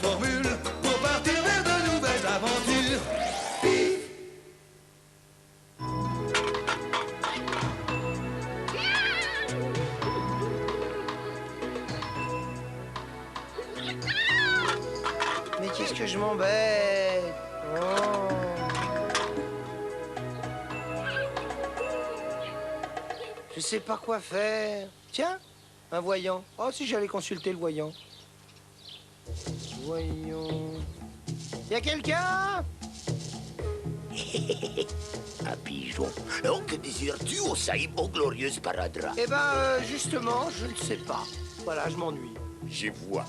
formule pour partir vers de nouvelles aventures. Pif. Mais qu'est-ce que je m'embête? Oh. Je sais pas quoi faire. Tiens, un voyant. Oh, si j'allais consulter le voyant. Voyons. Y a quelqu'un? Un pigeon. Oh, que désires-tu au Saïbo glorieux Sparadra? Eh ben, justement, je ne sais pas. Voilà, je m'ennuie. Je vois.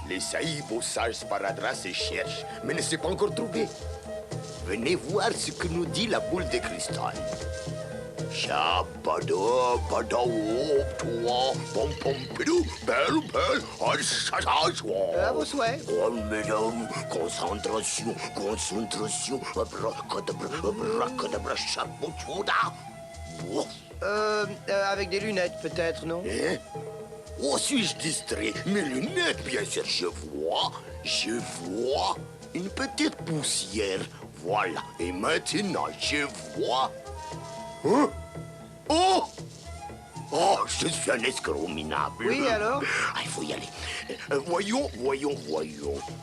Les Saïbos sages Sparadra se cherchent, mais ne s'est pas encore trouvé. Venez voir ce que nous dit la boule de cristal. Shabado, badao, toi, pom pom pidou, belle, belle, À vos souhaits. Oh, mesdames, concentration, concentration, abracadabra, abracadabra, charbouchouda. Oh. Avec des lunettes, peut-être, non? Hein? Oh, suis-je distrait? Mes lunettes, bien sûr, je vois une petite poussière. Voilà, et maintenant, je vois... Hein? Oh! Oh, je suis un escroc minable. Oui, alors? Ah, il faut y aller. Voyons.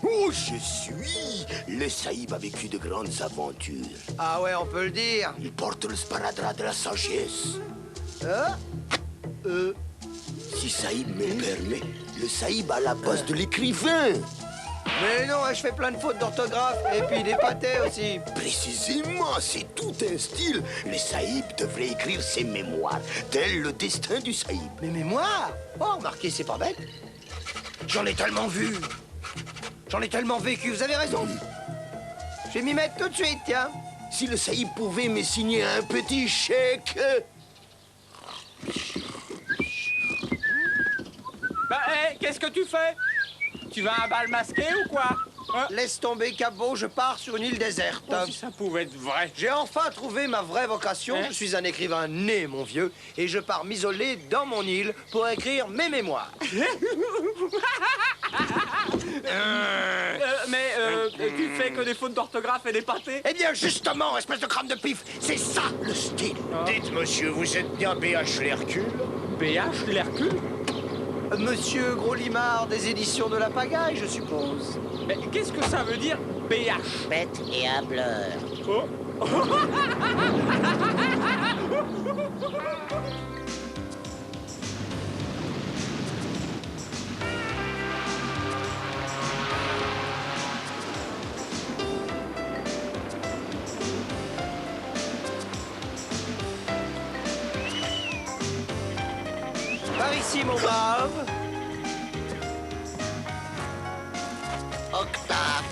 Oh, je suis le Saïb a vécu de grandes aventures. Ah ouais, on peut le dire. Il porte le sparadra de la sagesse. Hein? Si Saïb me le permet, le Saïb a la bosse de l'écrivain. Mais non, je fais plein de fautes d'orthographe. Et puis des pâtés aussi. Précisément, c'est tout un style. Le Saïb devrait écrire ses mémoires, tel le destin du Saïb. Mes mémoires? Oh, remarquez, c'est pas bête. J'en ai tellement vu. J'en ai tellement vécu, vous avez raison. Je vais m'y mettre tout de suite, tiens. Si le Saïb pouvait me signer un petit chèque... Bah, hé, qu'est-ce que tu fais? Tu vas à un bal masqué ou quoi? Hein? Laisse tomber, Cabot, je pars sur une île déserte. Oh, si ça pouvait être vrai. J'ai enfin trouvé ma vraie vocation. Hein? Je suis un écrivain né, mon vieux, et je pars m'isoler dans mon île pour écrire mes mémoires. Tu fais que des fautes d'orthographe et des pâtés? Eh bien, justement, espèce de crâne de pif, c'est ça le style. Dites, monsieur, vous êtes bien B.H. l'Hercule? BH, l'Hercule? Monsieur Gros-Limard des éditions de la Pagaille, je suppose. Mais qu'est-ce que ça veut dire, BH? Bête et hableur. Oh. Par ici, mon brave. Octave.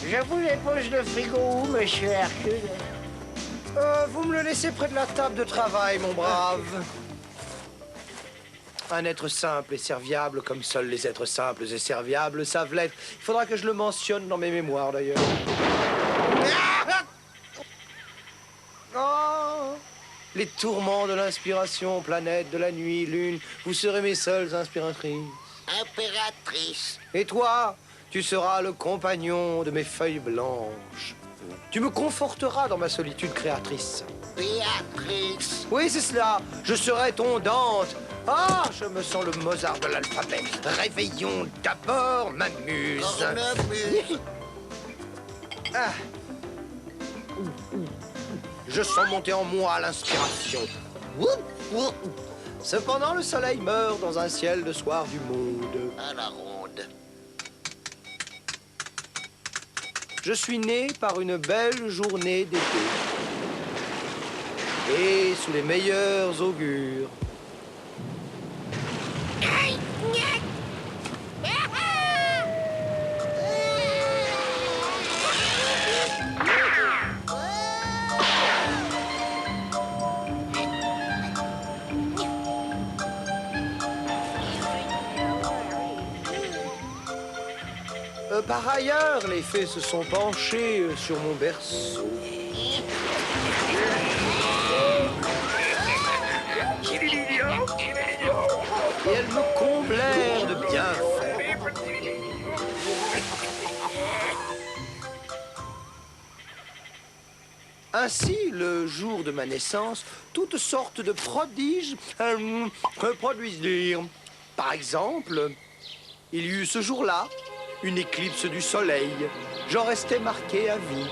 Je vous dépose le frigo où, monsieur Hercule? Vous me le laissez près de la table de travail, mon brave. Un être simple et serviable, comme seuls les êtres simples et serviables savent l'être. Il faudra que je le mentionne dans mes mémoires, d'ailleurs. Oh, les tourments de l'inspiration, planète de la nuit, lune, vous serez mes seules inspiratrices. Impératrice. Et toi, tu seras le compagnon de mes feuilles blanches. Tu me conforteras dans ma solitude créatrice. Béatrice. Oui, c'est cela. Je serai ton Dante. Ah, je me sens le Mozart de l'alphabet. Réveillons d'abord ma muse. Cornemuse. Ah. Je sens monter en moi l'inspiration. Cependant, le soleil meurt dans un ciel de soir du monde. À la ronde. Je suis né par une belle journée d'été. Et sous les meilleurs augures. Par ailleurs, les fées se sont penchées sur mon berceau. Et elles me comblèrent de bienfaits. Ainsi, le jour de ma naissance, toutes sortes de prodiges produisirent. Par exemple, il y eut ce jour-là une éclipse du soleil. J'en restais marqué à vie.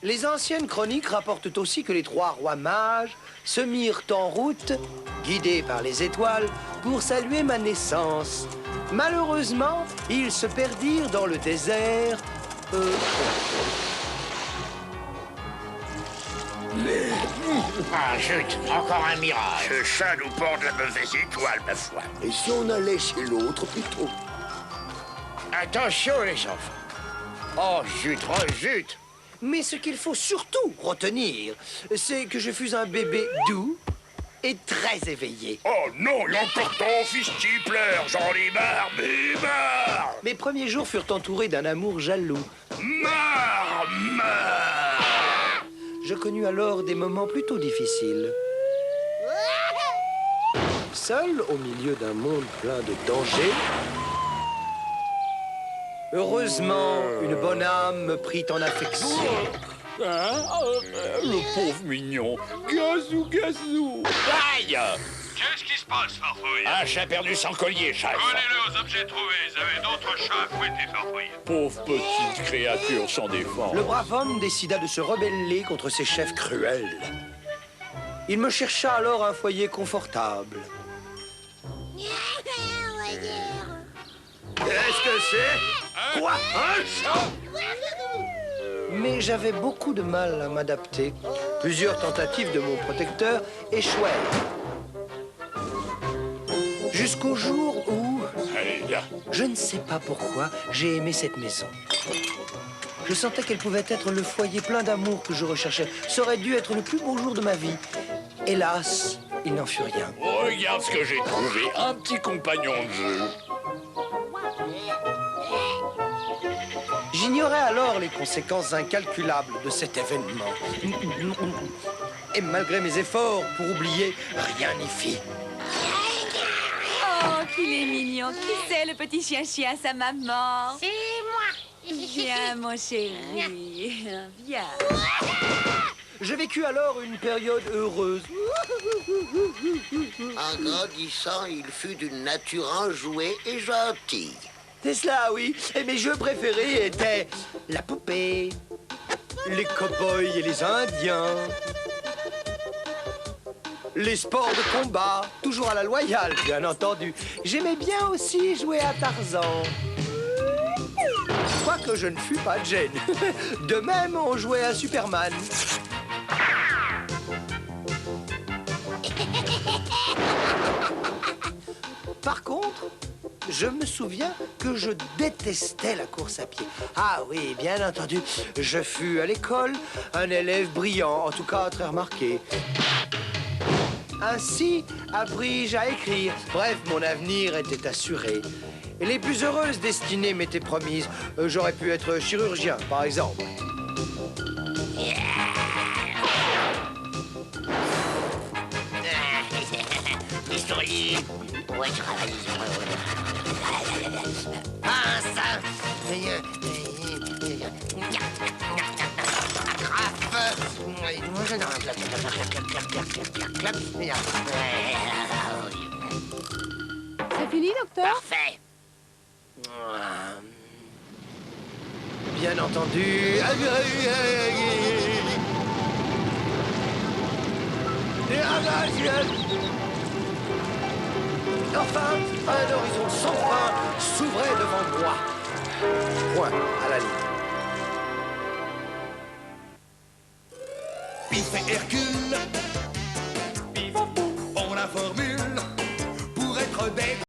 Les anciennes chroniques rapportent aussi que les 3 rois mages se mirent en route, guidés par les étoiles, pour saluer ma naissance. Malheureusement, ils se perdirent dans le désert. Ah, zut, encore un mirage. Ce chat nous porte la mauvaise étoile, ma foi. Et si on allait chez l'autre plutôt? Attention, les enfants. Oh, zut, Mais ce qu'il faut surtout retenir, c'est que je fus un bébé doux et très éveillé. Oh non, l'emportant, fils pleure, j'en ai marre, mais marre. Mes premiers jours furent entourés d'un amour jaloux. Marre. Je connus alors des moments plutôt difficiles. Seul au milieu d'un monde plein de dangers, heureusement, une bonne âme me prit en affection. Le pauvre mignon. Gazou. Aïe! Qu'est-ce qui se passe, Farfouille? Un chat perdu sans collier, chef. Prenez-le aux objets trouvés. Vous avez d'autres chats à fouetter, Farfouille. Pauvre petite créature sans défense. Le brave homme décida de se rebeller contre ses chefs cruels. Il me chercha alors un foyer confortable. Qu'est-ce que c'est? Quoi? Un chat? Mais j'avais beaucoup de mal à m'adapter. Plusieurs tentatives de mon protecteur échouèrent. Jusqu'au jour où, Allez, là. je ne sais pas pourquoi, j'ai aimé cette maison. Je sentais qu'elle pouvait être le foyer plein d'amour que je recherchais. Ça aurait dû être le plus beau jour de ma vie. Hélas, il n'en fut rien. Regarde ce que j'ai trouvé. Un petit compagnon de jeu. J'ignorais alors les conséquences incalculables de cet événement. Et malgré mes efforts pour oublier, rien n'y fit. Oh, qu'il est mignon. Qui c'est le petit chien à sa maman? C'est moi. Viens, mon chéri. Viens. Je vécus alors une période heureuse. En grandissant, il fut d'une nature enjouée et gentille. C'est cela, oui. Et mes jeux préférés étaient la poupée, les cow-boys et les Indiens, les sports de combat, toujours à la loyale, bien entendu. J'aimais bien aussi jouer à Tarzan. Quoique je ne fus pas Jane. De même, on jouait à Superman. Par contre, je me souviens que je détestais la course à pied. Ah oui, bien entendu, je fus à l'école un élève brillant, en tout cas très remarqué. Ainsi appris-je à écrire. Bref, mon avenir était assuré. Et les plus heureuses destinées m'étaient promises. J'aurais pu être chirurgien, par exemple. Historien, pourrait travailler sur C'est fini, docteur? Parfait. Bien entendu. Enfin, un horizon sans fin s'ouvrait devant moi. Point à la ligne. Pif et Hercule, ont la formule pour être des